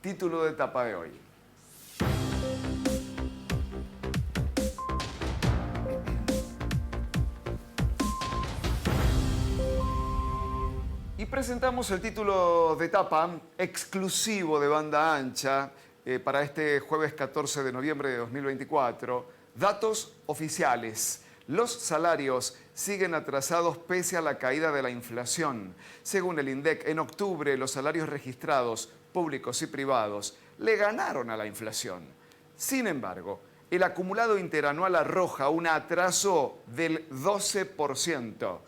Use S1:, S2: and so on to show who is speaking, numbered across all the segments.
S1: Título de etapa de hoy. Y presentamos el título de etapa exclusivo de banda ancha para este jueves 14 de noviembre de 2024. Datos oficiales. Los salarios siguen atrasados pese a la caída de la inflación. Según el INDEC, en octubre los salarios registrados, públicos y privados, le ganaron a la inflación. Sin embargo, el acumulado interanual arroja un atraso del 12%.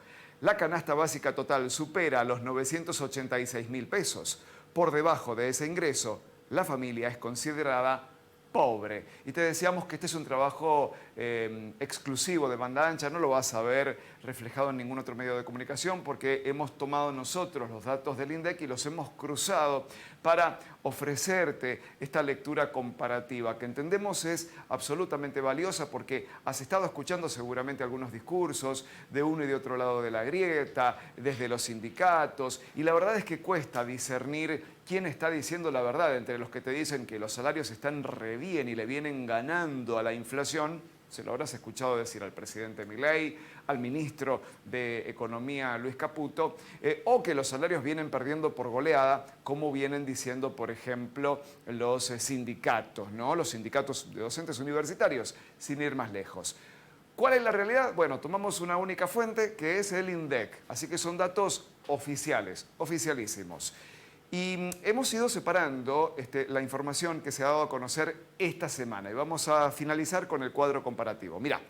S1: La canasta básica total supera los 986.000 pesos. Por debajo de ese ingreso, la familia es considerada pobre. Y te decíamos que este es un trabajo exclusivo de banda ancha, no lo vas a ver reflejado en ningún otro medio de comunicación porque hemos tomado nosotros los datos del INDEC y los hemos cruzado para ofrecerte esta lectura comparativa que entendemos es absolutamente valiosa porque has estado escuchando seguramente algunos discursos de uno y de otro lado de la grieta, desde los sindicatos, y la verdad es que cuesta discernir quién está diciendo la verdad entre los que te dicen que los salarios están re bien y le vienen ganando a la inflación. Se lo habrás escuchado decir al presidente Milei, al ministro de Economía Luis Caputo, o que los salarios vienen perdiendo por goleada, como vienen diciendo, por ejemplo, los sindicatos, ¿no? Los sindicatos de docentes universitarios, sin ir más lejos. ¿Cuál es la realidad? Bueno, tomamos una única fuente, que es el INDEC, así que son datos oficiales, oficialísimos. Y hemos ido separando la información que se ha dado a conocer esta semana y vamos a finalizar con el cuadro comparativo. Mira,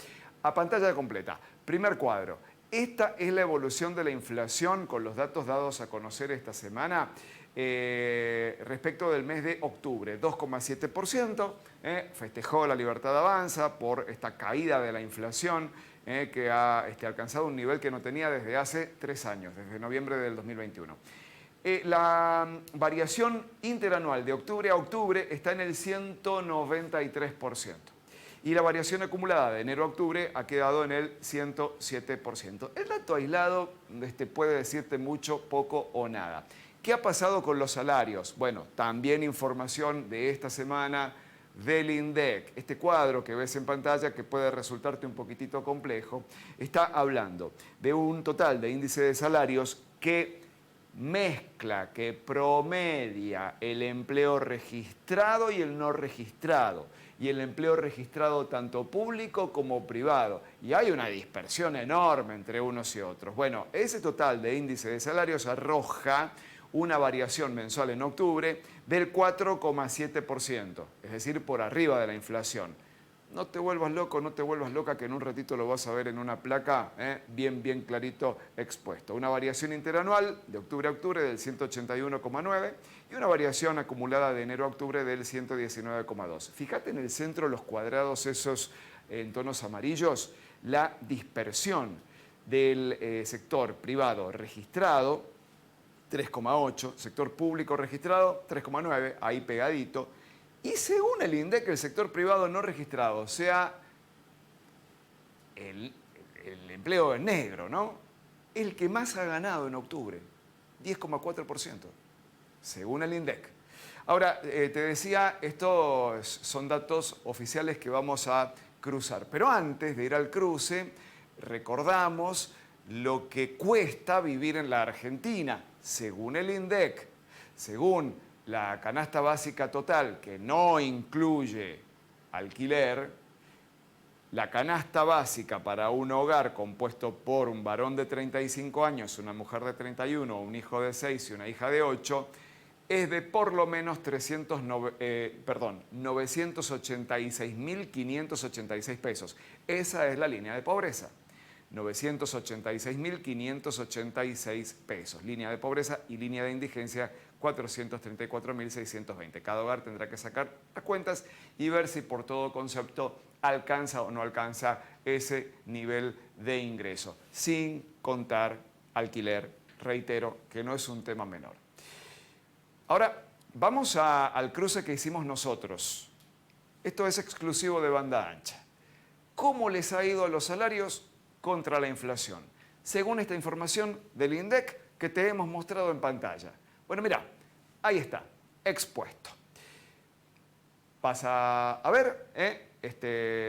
S1: a pantalla completa, primer cuadro. Esta es la evolución de la inflación con los datos dados a conocer esta semana respecto del mes de octubre, 2,7%. Festejó la Libertad Avanza por esta caída de la inflación que ha alcanzado un nivel que no tenía desde hace 3 años, desde noviembre del 2021. La variación interanual de octubre a octubre está en el 193%. Y la variación acumulada de enero a octubre ha quedado en el 107%. El dato aislado puede decirte mucho, poco o nada. ¿Qué ha pasado con los salarios? Bueno, también información de esta semana del INDEC. Este cuadro que ves en pantalla, que puede resultarte un poquitito complejo, está hablando de un total de índice de salarios que mezcla, que promedia el empleo registrado y el no registrado, y el empleo registrado tanto público como privado. Y hay una dispersión enorme entre unos y otros. Bueno, ese total de índice de salarios arroja una variación mensual en octubre del 4,7%, es decir, por arriba de la inflación. No te vuelvas loco, no te vuelvas loca, que en un ratito lo vas a ver en una placa bien clarito expuesto. Una variación interanual de octubre a octubre del 181,9 y una variación acumulada de enero a octubre del 119,2. Fíjate en el centro los cuadrados esos en tonos amarillos, la dispersión del sector privado registrado, 3,8, sector público registrado, 3,9, ahí pegadito. Y según el INDEC, el sector privado no registrado, o sea, el empleo en negro, ¿no? El que más ha ganado en octubre, 10,4%, según el INDEC. Ahora, te decía, estos son datos oficiales que vamos a cruzar. Pero antes de ir al cruce, recordamos lo que cuesta vivir en la Argentina, según el INDEC, según la canasta básica total, que no incluye alquiler, la canasta básica para un hogar compuesto por un varón de 35 años, una mujer de 31, un hijo de 6 y una hija de 8, es de por lo menos 986.586 pesos. Esa es la línea de pobreza. 986.586 pesos. Línea de pobreza y línea de indigencia 434.620. Cada hogar tendrá que sacar las cuentas y ver si por todo concepto alcanza o no alcanza ese nivel de ingreso, sin contar alquiler, reitero que no es un tema menor. Ahora, vamos al cruce que hicimos nosotros. Esto es exclusivo de banda ancha. ¿Cómo les ha ido a los salarios contra la inflación? Según esta información del INDEC que te hemos mostrado en pantalla. Bueno, mira, ahí está, expuesto. pasa a ver,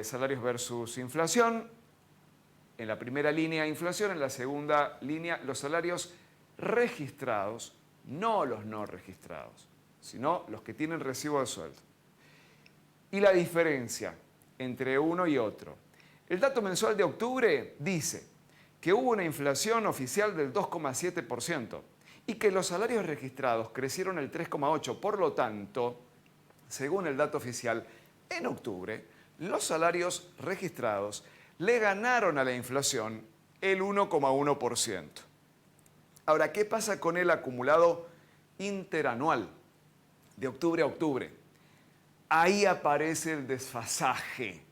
S1: salarios versus inflación. En la primera línea, inflación. En la segunda línea, los salarios registrados, no los no registrados, sino los que tienen recibo de sueldo. Y la diferencia entre uno y otro. El dato mensual de octubre dice que hubo una inflación oficial del 2,7% y que los salarios registrados crecieron el 3,8%. Por lo tanto, según el dato oficial, en octubre los salarios registrados le ganaron a la inflación el 1,1%. Ahora, ¿qué pasa con el acumulado interanual de octubre a octubre? Ahí aparece el desfasaje.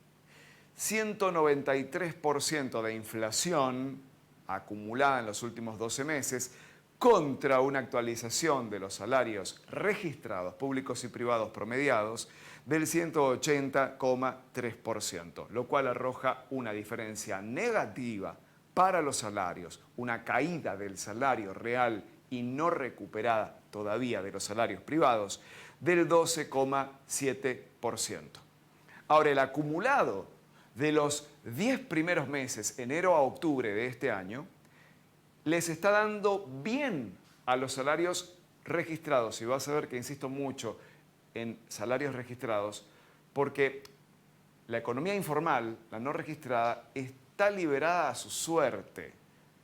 S1: 193% de inflación acumulada en los últimos 12 meses contra una actualización de los salarios registrados, públicos y privados promediados, del 180,3%, lo cual arroja una diferencia negativa para los salarios, una caída del salario real y no recuperada todavía de los salarios privados, del 12,7%. Ahora, el acumulado de los 10 primeros meses, enero a octubre de este año, les está dando bien a los salarios registrados. Y vas a ver que insisto mucho en salarios registrados, porque la economía informal, la no registrada, está liberada a su suerte.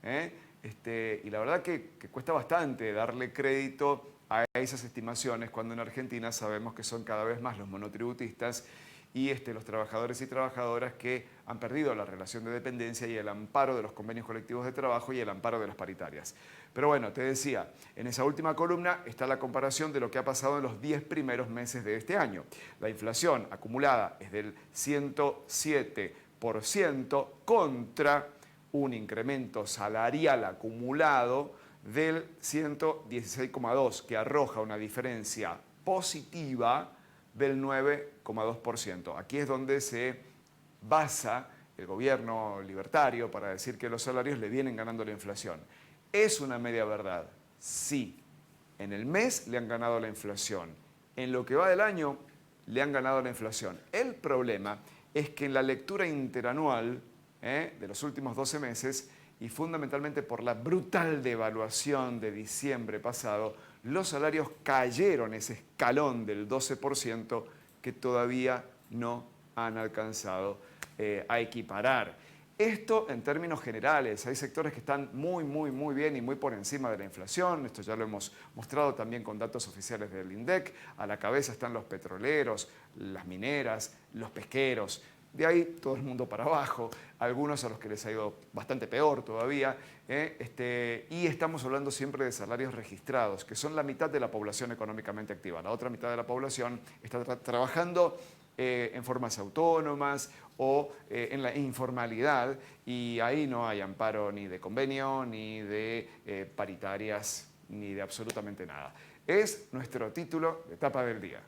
S1: Y la verdad que cuesta bastante darle crédito a esas estimaciones cuando en Argentina sabemos que son cada vez más los monotributistas y los trabajadores y trabajadoras que han perdido la relación de dependencia y el amparo de los convenios colectivos de trabajo y el amparo de las paritarias. Pero bueno, te decía, en esa última columna está la comparación de lo que ha pasado en los 10 primeros meses de este año. La inflación acumulada es del 107% contra un incremento salarial acumulado del 116,2%, que arroja una diferencia positiva del 9,2%. Aquí es donde se basa el gobierno libertario para decir que los salarios le vienen ganando la inflación. ¿Es una media verdad? Sí. En el mes le han ganado la inflación. En lo que va del año le han ganado la inflación. El problema es que en la lectura interanual de los últimos 12 meses y fundamentalmente por la brutal devaluación de diciembre pasado, los salarios cayeron ese escalón del 12% que todavía no han alcanzado a equiparar. Esto en términos generales, hay sectores que están muy bien y muy por encima de la inflación. Esto ya lo hemos mostrado también con datos oficiales del INDEC. A la cabeza están los petroleros, las mineras, los pesqueros. De ahí todo el mundo para abajo, algunos a los que les ha ido bastante peor todavía, y estamos hablando siempre de salarios registrados, que son la mitad de la población económicamente activa. La otra mitad de la población está trabajando en formas autónomas o en la informalidad, y ahí no hay amparo ni de convenio, ni de paritarias, ni de absolutamente nada. Es nuestro título de tapa del día.